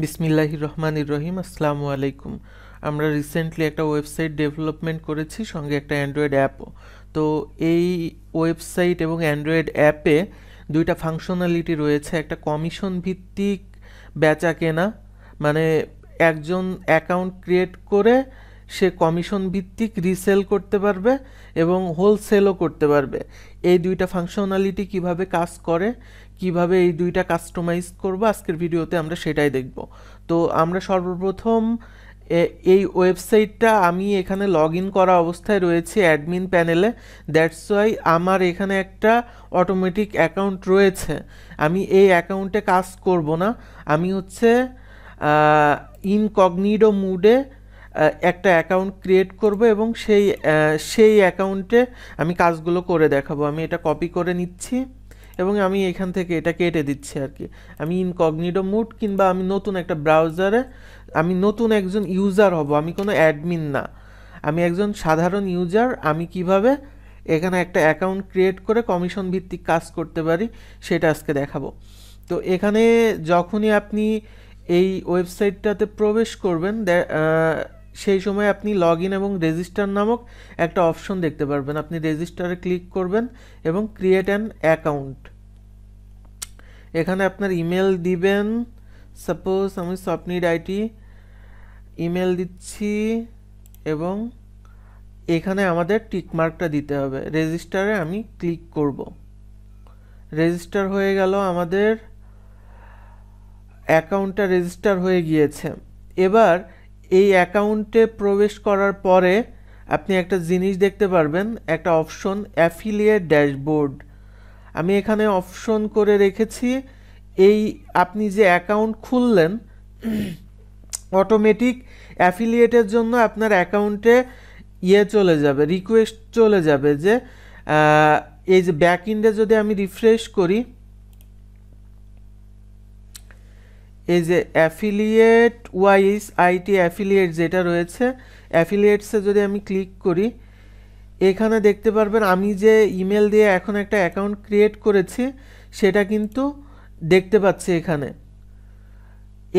বিসমিল্লাহির রহমানির রহিম। আসসালামু আলাইকুম। আমরা রিসেন্টলি একটা ওয়েবসাইট ডেভেলপমেন্ট করেছি, সঙ্গে একটা অ্যান্ড্রয়েড অ্যাপও। তো এই ওয়েবসাইট এবং অ্যান্ড্রয়েড অ্যাপে দুইটা ফাংশনালিটি রয়েছে। একটা কমিশন ভিত্তিক বেচা কেনা, মানে একজন অ্যাকাউন্ট ক্রিয়েট করে সে কমিশন ভিত্তিক রিসেল করতে পারবে এবং হোলসেলও করতে পারবে। এই দুইটা ফাংশনালিটি কিভাবে কাজ করে, কিভাবে এই দুইটা কাস্টমাইজ করব, আজকের ভিডিওতে আমরা সেটাই দেখব। তো আমরা সর্বপ্রথম এই ওয়েবসাইটটা আমি এখানে লগ ইন করা অবস্থায় রয়েছে অ্যাডমিন প্যানেলে। দ্যাটস ওয়াই আমার এখানে একটা অটোমেটিক অ্যাকাউন্ট রয়েছে। আমি এই অ্যাকাউন্টে কাজ করব না, আমি হচ্ছে ইনকগনিটো মুডে একটা অ্যাকাউন্ট ক্রিয়েট করব এবং সেই অ্যাকাউন্টে আমি কাজগুলো করে দেখাবো। আমি এটা কপি করে নিচ্ছি এবং আমি এখান থেকে এটা কেটে দিচ্ছি আর কি। আমি ইনকগনিটো মুড কিংবা আমি নতুন একটা ব্রাউজারে আমি নতুন একজন ইউজার হব, আমি কোনো অ্যাডমিন না, আমি একজন সাধারণ ইউজার। আমি কিভাবে এখানে একটা অ্যাকাউন্ট ক্রিয়েট করে কমিশন ভিত্তিক কাজ করতে পারি সেটা আজকে দেখাবো। তো এখানে যখনই আপনি এই ওয়েবসাইটটাতে প্রবেশ করবেন সেই সময় আপনি লগ ইন এবং রেজিস্টার নামক একটা অপশন দেখতে পারবেন। আপনি রেজিস্টারে ক্লিক করবেন এবং ক্রিয়েট অ্যান অ্যাকাউন্ট। এখানে আপনার ইমেল দিবেন। সাপোজ আমি স্বপ্নির আইটি ইমেল দিচ্ছি এবং এখানে আমাদের টিকমার্কটা দিতে হবে। রেজিস্টারে আমি ক্লিক করব। রেজিস্টার হয়ে গেল, আমাদের অ্যাকাউন্টটা রেজিস্টার হয়ে গিয়েছে। এবার এই অ্যাকাউন্টে প্রবেশ করার পরে আপনি একটা জিনিস দেখতে পারবেন, একটা অপশন অ্যাফিলিয়েট ড্যাশবোর্ড। আমি এখানে অপশন করে রেখেছি, এই আপনি যে অ্যাকাউন্ট খুললেন অটোমেটিক অ্যাফিলিয়েটের জন্য আপনার অ্যাকাউন্টে চলে যাবে, রিকোয়েস্ট চলে যাবে যে এই যে ব্যাক এন্ডে যদি আমি রিফ্রেশ করি, এই যে অ্যাফিলিয়েট ওয়াইস আইটি অ্যাফিলিয়েট যেটা রয়েছে, অ্যাফিলিয়েটসে যদি আমি ক্লিক করি, এখানে দেখতে পারবেন আমি যে ইমেল দিয়ে এখন একটা অ্যাকাউন্ট ক্রিয়েট করেছি সেটা কিন্তু দেখতে পাচ্ছি এখানে।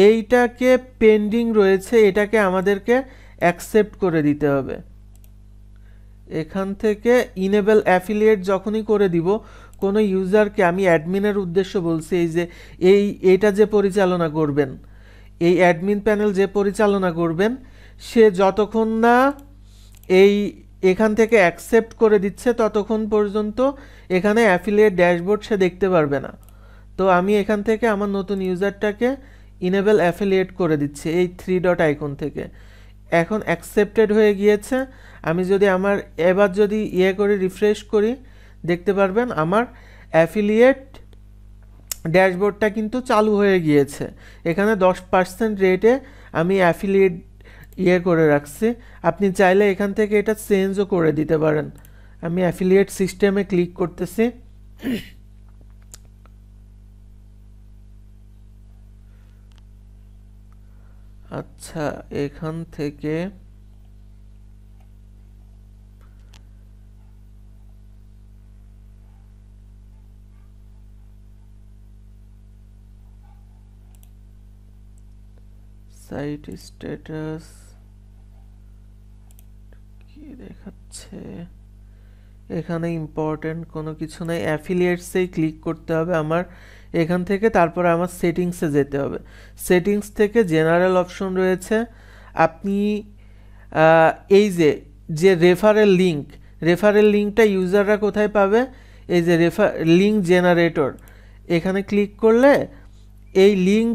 এইটাকে পেন্ডিং রয়েছে, এটাকে আমাদেরকে অ্যাকসেপ্ট করে দিতে হবে। এখান থেকে ইনেবল অ্যাফিলিয়েট যখনই করে দিব কোনো ইউজারকে, আমি অ্যাডমিনের উদ্দেশ্য বলছি, এই যে এইটা যে পরিচালনা করবেন, এই অ্যাডমিন প্যানেল যে পরিচালনা করবেন, সে যতক্ষণ না এখান থেকে অ্যাকসেপ্ট করে দিচ্ছে ততক্ষণ পর্যন্ত এখানে অ্যাফিলিয়েট ড্যাশবোর্ড সে দেখতে পারবে না। তো আমি এখান থেকে আমার নতুন ইউজারটাকে ইনেবল অ্যাফিলিয়েট করে দিচ্ছি এই 3 ডট আইকন থেকে। এখন অ্যাকসেপ্টেড হয়ে গিয়েছে। আমি যদি এবার যদি করে রিফ্রেশ করি, দেখতে পারবেন আমার অ্যাফিলিয়েট ড্যাশবোর্ডটা কিন্তু চালু হয়ে গিয়েছে। এখানে 10% রেটে আমি অ্যাফিলিয়েট করে রাখছি। আপনি চাইলে এখান থেকে এটা চেঞ্জও করে দিতে পারেন। আমি অ্যাফিলিয়েট সিস্টেমে ক্লিক করতেছি। আচ্ছা, এখান থেকে সাইট স্ট্যাটাস কি দেখাচ্ছে, এখানে ইম্পর্টেন্ট কোনো কিছু নাই, অ্যাফিলিয়েটসেই ক্লিক করতে হবে আমার এখান থেকে। তারপরে আমার সেটিংসে যেতে হবে। সেটিংস থেকে জেনারেল অপশন রয়েছে। আপনি এই যে রেফারেল লিঙ্কটা ইউজাররা কোথায় পাবে, এই যে লিঙ্ক জেনারেটর, এখানে ক্লিক করলে এই লিঙ্ক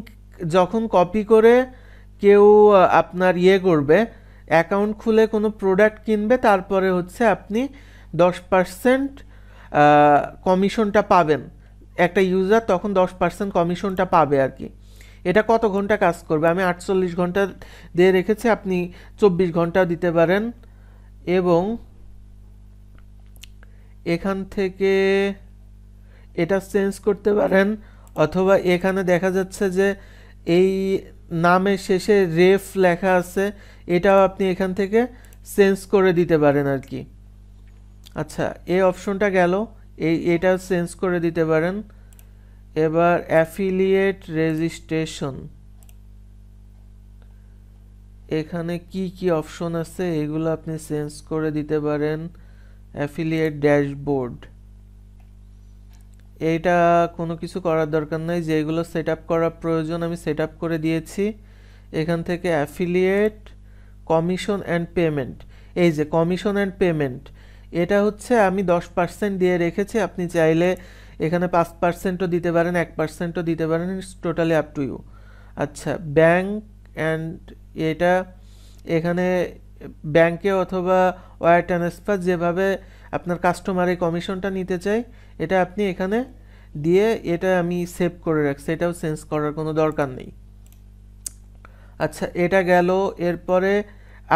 যখন কপি করে কেউ আপনার করবে, অ্যাকাউন্ট খুলে কোনো প্রোডাক্ট কিনবে, তারপরে হচ্ছে আপনি 10% কমিশনটা পাবেন। একটা ইউজার তখন 10% কমিশনটা পাবে আর কি। এটা কত ঘন্টা কাজ করবে, আমি 48 ঘন্টা দিয়ে রেখেছি, আপনি 24 ঘন্টাও দিতে পারেন। এবং এখান থেকে এটা চেঞ্জ করতে পারেন, অথবা এখানে দেখা যাচ্ছে যে এই নামের শেষে রেফ লেখা আছে, এটাও আপনি এখান থেকে চেঞ্জ করে দিতে পারেন আর কি। আচ্ছা, এই অপশনটা গেল, এটা চেঞ্জ করে দিতে পারেন। এবার অ্যাফিলিয়েট রেজিস্ট্রেশন, এখানে কি কি অপশন আছে এগুলো আপনি চেঞ্জ করে দিতে পারেন। অ্যাফিলিয়েট ড্যাশবোর্ড, এইটা কোনো কিছু করার দরকার নাই, যেগুলো সেট আপ করার প্রয়োজন আমি সেট আপ করে দিয়েছি। এখান থেকে অ্যাফিলিয়েট কমিশন অ্যান্ড পেমেন্ট, এই যে কমিশন অ্যান্ড পেমেন্ট, এটা হচ্ছে আমি 10% দিয়ে রেখেছি। আপনি চাইলে এখানে 5%ও দিতে পারেন, 1%ও দিতে পারেন, it's totally up to you. আচ্ছা, ব্যাংক অ্যান্ড, এটা এখানে ব্যাংকে অথবা ওয়্যার ট্রান্সফার, যেভাবে আপনার কাস্টমার এই কমিশনটা নিতে চাই এটা আপনি এখানে দিয়ে, এটা আমি সেভ করে রাখছি, এটাও চেঞ্জ করার কোনো দরকার নেই। আচ্ছা, এটা গেল। এরপরে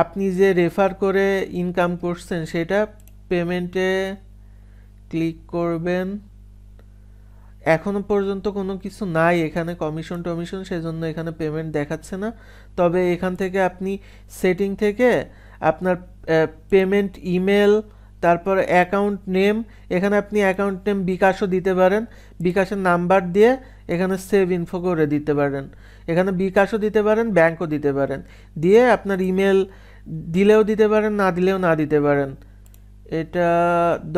আপনি যে রেফার করে ইনকাম করছেন সেটা পেমেন্টে ক্লিক করবেন। এখনো পর্যন্ত কোনো কিছু নাই এখানে কমিশন টমিশন, সেজন্য এখানে পেমেন্ট দেখাচ্ছে না। তবে এখান থেকে আপনি সেটিং থেকে আপনার পেমেন্ট ইমেল, তারপর অ্যাকাউন্ট নেম, এখানে আপনি অ্যাকাউন্ট নেম বিকাশও দিতে পারেন, বিকাশের নাম্বার দিয়ে এখানে সেভ ইনফো করে দিতে পারেন। এখানে বিকাশও দিতে পারেন, ব্যাংকও দিতে পারেন, দিয়ে আপনার ইমেল দিলেও দিতে পারেন, না দিলেও না দিতে পারেন। এটা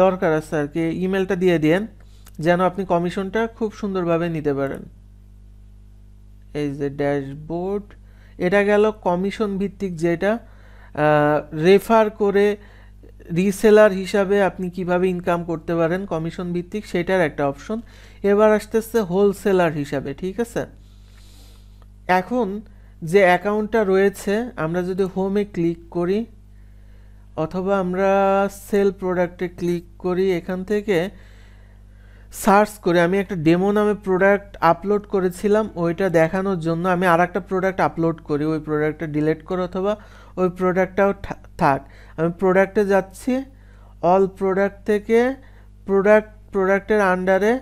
দরকার আছে আর কি, ইমেলটা দিয়ে দিন যেন আপনি কমিশনটা খুব সুন্দরভাবে নিতে পারেন। এই যে ড্যাশবোর্ড, এটা গেল কমিশন ভিত্তিক, যেটা রেফার করে রিসেলার হিসাবে আপনি কিভাবে ইনকাম করতে পারেন কমিশন ভিত্তিক, সেটার একটা অপশন। এবার আসতেছে হোলসেলার হিসাবে, ঠিক আছে। এখন যে অ্যাকাউন্টটা রয়েছে, আমরা যদি হোমে ক্লিক করি অথবা আমরা সেল প্রোডাক্টে ক্লিক করি, এখান থেকে সার্চ করে আমি একটা ডেমো নামে প্রোডাক্ট আপলোড করেছিলাম, ওইটা দেখানোর জন্য আমি আর একটা প্রোডাক্ট আপলোড করি, ওই প্রোডাক্টটা ডিলিট করে অথবা ওই প্রোডাক্টটাও থাক। আমি প্রোডাক্টে যাচ্ছি, অল প্রোডাক্ট থেকে প্রোডাক্টের আন্ডারে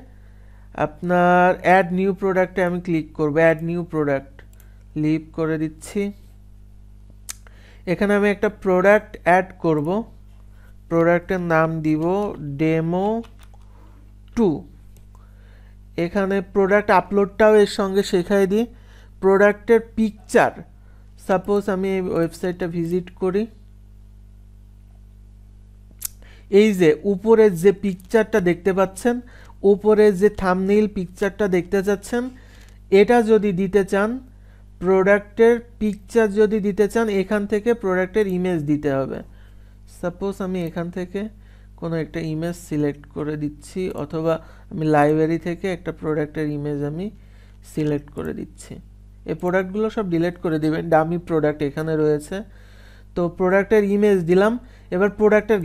আপনার অ্যাড নিউ প্রোডাক্টে আমি ক্লিক করব। অ্যাড নিউ প্রোডাক্ট লিভ করে দিচ্ছি। এখানে আমি একটা প্রোডাক্ট অ্যাড করব, প্রোডাক্টের নাম দিব ডেমো 2। এখানে প্রোডাক্ট আপলোডটাও এর সঙ্গে শেখাই দিই। প্রোডাক্টের পিকচার, সাপোজ আমি এই ওয়েবসাইটটা ভিজিট করি, এই যে উপরে যে পিকচারটা দেখতে পাচ্ছেন, উপরে যে থাম্বনেইল পিকচারটা দেখতে চাচ্ছেন, এটা যদি দিতে চান, প্রোডাক্টের পিকচার যদি দিতে চান, এখান থেকে প্রোডাক্টের ইমেজ দিতে হবে। সাপোজ আমি এখান থেকে কোনো একটা ইমেজ সিলেক্ট করে দিচ্ছি, অথবা আমি লাইব্রেরি থেকে একটা প্রোডাক্টের ইমেজ আমি সিলেক্ট করে দিচ্ছি। এই প্রোডাক্টগুলো সব ডিলিট করে দিবেন, ডামি প্রোডাক্ট এখানে রয়েছে। তো প্রোডাক্টের ইমেজ দিলাম। এবার প্রোডাক্টের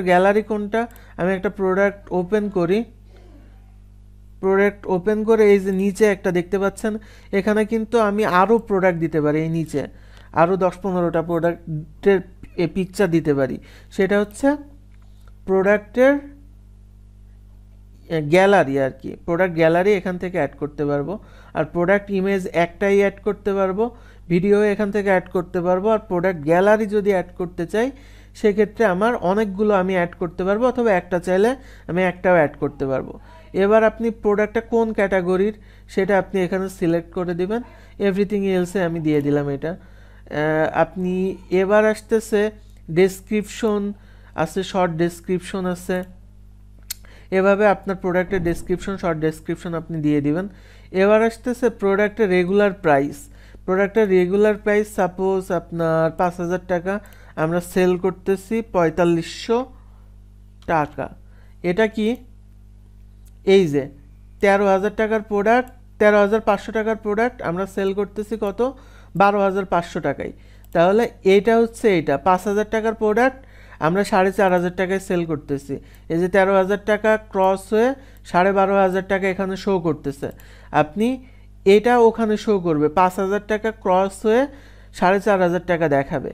গ্যালারি কোনটা, আমি একটা প্রোডাক্ট ওপেন করি, প্রোডাক্ট ওপেন করে এই যে নিচে একটা দেখতে পাচ্ছেন, এখানে কিন্তু আমি আরও প্রোডাক্ট দিতে পারি, এই নিচে আরও 10-15টা প্রোডাক্টের পিকচার দিতে পারি। সেটা হচ্ছে প্রোডাক্টের গ্যালারি আর কি, প্রোডাক্ট গ্যালারি এখান থেকে অ্যাড করতে পারবো। আর প্রোডাক্ট ইমেজ একটাই অ্যাড করতে পারবো, ভিডিও এখান থেকে অ্যাড করতে পারবো। আর প্রোডাক্ট গ্যালারি যদি অ্যাড করতে চাই, সেক্ষেত্রে আমার অনেকগুলো আমি অ্যাড করতে পারবো, অথবা একটা চাইলে আমি একটাও অ্যাড করতে পারবো। এবার আপনি প্রোডাক্টটা কোন ক্যাটাগরির সেটা আপনি এখানে সিলেক্ট করে দিবেন। এভরিথিং এলসে আমি দিয়ে দিলাম এটা। আপনি এবার আসতেছে ডেসক্রিপশন আছে, শর্ট ডেসক্রিপশন আছে, এভাবে আপনার প্রোডাক্টের ডেসক্রিপশন, শর্ট ডেসক্রিপশন আপনি দিয়ে দিবেন। এবার আসতেছে প্রোডাক্টের রেগুলার প্রাইস। প্রোডাক্টের রেগুলার প্রাইস সাপোজ আপনার 5,000 টাকা, আমরা সেল করতেছি 4500 টাকা। এটা কি, এই যে 13,000 টাকার প্রোডাক্ট, 13,500 টাকার প্রোডাক্ট আমরা সেল করতেছি কত, 12,500 টাকায়। তাহলে এইটা হচ্ছে, এইটা 5,000 টাকার প্রোডাক্ট আমরা 4,500 টাকায় সেল করতেছি। এই যে 13,000 টাকা ক্রস হয়ে 12,500 টাকা এখানে শো করতেছে। আপনি এটা ওখানে শো করবে, 5,000 টাকা ক্রস হয়ে 4,500 টাকা দেখাবে।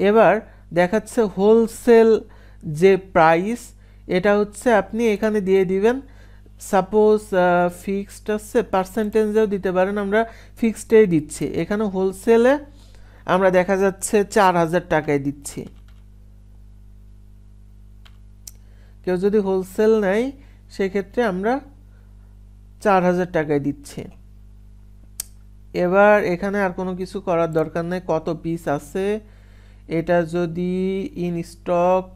এবার দেখাচ্ছে হোলসেল যে প্রাইস, এটা হচ্ছে আপনি এখানে দিয়ে দিবেন। সাপোজ ফিক্সড আছে, পার্সেন্টেজেও দিতে পারেন, আমরা ফিক্সডেই দিচ্ছি। এখানে হোলসেলে আমরা দেখা যাচ্ছে 4,000 টাকায় দিচ্ছি। কেউ যদি হোলসেল নেয় সেক্ষেত্রে আমরা 4,000 টাকায় দিচ্ছি। এবার এখানে আর কোনো কিছু করার দরকার নেই, কত পিস আছে এটা যদি ইন স্টক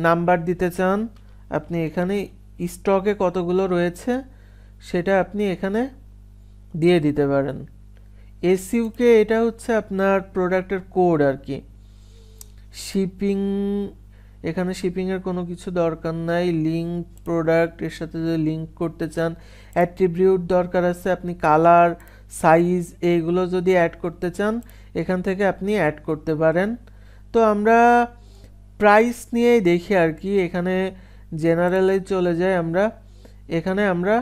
নাম্বার দিতে চান আপনি এখানে স্টকে কতগুলো রয়েছে সেটা আপনি এখানে দিয়ে দিতে পারেন। এসইউকে এটা হচ্ছে আপনার প্রোডাক্টের কোড আর কি। শিপিং, এখানে শিপিংয়ের কোনো কিছু দরকার নাই। লিঙ্ক প্রোডাক্ট, এর সাথে যদি লিঙ্ক করতে চান, অ্যাট্রিবিউট দরকার আছে, আপনি কালার, সাইজ এইগুলো যদি অ্যাড করতে চান এখান থেকে আপনি অ্যাড করতে পারেন। তো আমরা প্রাইস নিয়েই দেখি আর কি। এখানে জেনারেলে চলে যাই আমরা, এখানে আমরা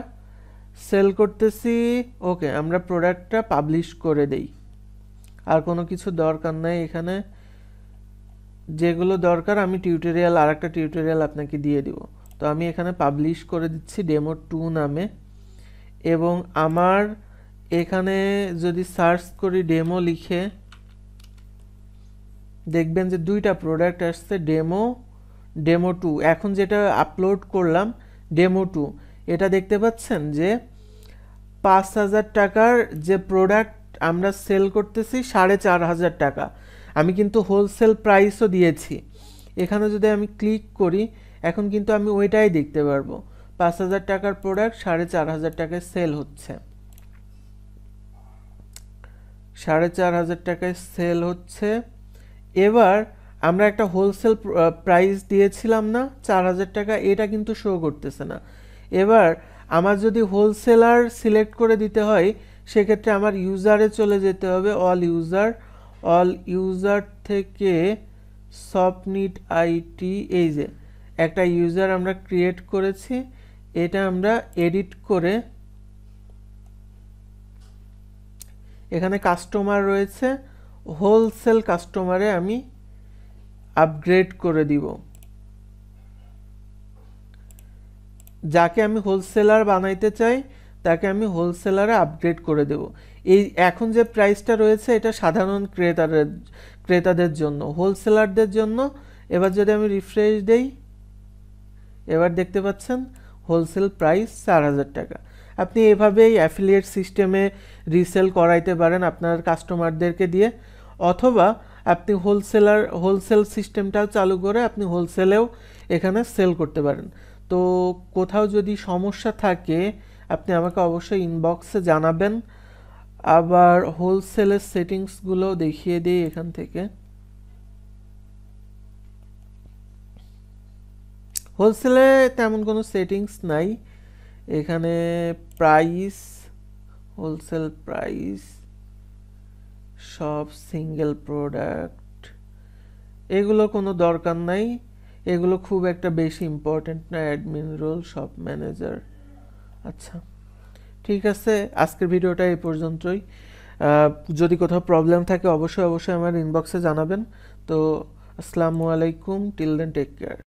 সেল করতেছি। ওকে, আমরা প্রোডাক্টটা পাবলিশ করে দেই, আর কোনো কিছু দরকার নাই। এখানে যেগুলো দরকার আমি টিউটোরিয়াল, আর একটা টিউটোরিয়াল আপনাকে দিয়ে দিব। তো আমি এখানে পাবলিশ করে দিচ্ছি ডেমো2 নামে, এবং আমার এখানে যদি সার্চ করি ডেমো লিখে দেখবেন যে দুইটা প্রোডাক্ট আসছে, ডেমো2। এখন যেটা আপলোড করলাম ডেমো2, এটা দেখতে পাচ্ছেন যে 5,000 টাকার যে প্রোডাক্ট আমরা সেল করতেছি 4,500 টাকা। আমি কিন্তু হোলসেল প্রাইসও দিয়েছি। এখানে যদি আমি ক্লিক করি এখন কিন্তু আমি ওইটাই দেখতে পারবো, 5,000 টাকার প্রোডাক্ট 4,500 টাকায় সেল হচ্ছে, 4,500 টাকায় সেল হচ্ছে। এবার আমরা একটা হোলসেল প্রাইস দিয়েছিলাম না 4,000 টাকা, এটা কিন্তু শো করতেছে না। এবার আমার যদি হোলসেলার সিলেক্ট করে দিতে হয় সেক্ষেত্রে আমার ইউজারে চলে যেতে হবে, অল ইউজার থেকে সফটনিট আইটি, এই যে একটা ইউজার আমরা ক্রিয়েট করেছি, এটা আমরা এডিট করে এখানে কাস্টমার রয়েছে, হোলসেল কাস্টমারে আমি আপগ্রেড করে দিব। যাকে আমি হোলসেলার বানাইতে চাই তাকে আমি হোলসেলারে আপগ্রেড করে দেব। এই এখন যে প্রাইসটা রয়েছে এটা সাধারণ ক্রেতাদের জন্য, হোলসেলারদের জন্য। এবার যদি আমি রিফ্রেশ দেই এবার দেখতে পাচ্ছেন হোলসেল প্রাইস 4,000 টাকা। আপনি এভাবেই অ্যাফিলিয়েট সিস্টেমে রিসেল করাইতে পারেন আপনার কাস্টমারদেরকে দিয়ে, অথবা আপনি হোলসেল সিস্টেমটাও চালু করে আপনি হোলসেলেও এখানে সেল করতে পারেন। তো কোথাও যদি সমস্যা থাকে আপনি আমাকে অবশ্যই ইনবক্সে জানাবেন। আবার হোলসেলের সেটিংসগুলো দেখিয়ে দিই এখান থেকে। হোলসেলে তেমন কোনো সেটিংস নাই, এখানে প্রাইস, হোলসেল প্রাইস, সব সিঙ্গেল প্রোডাক্ট, এগুলো কোনো দরকার নাই, এগুলো খুব একটা বেশি ইম্পর্টেন্ট না। Admin role, shop manager. আচ্ছা ঠিক আছে, আজকের ভিডিওটা এই পর্যন্তই। যদি কোথাও প্রবলেম থাকে অবশ্যই আমার ইনবক্সে জানাবেন। তো আসসালামু আলাইকুম, টিল দেন টেক কেয়ার।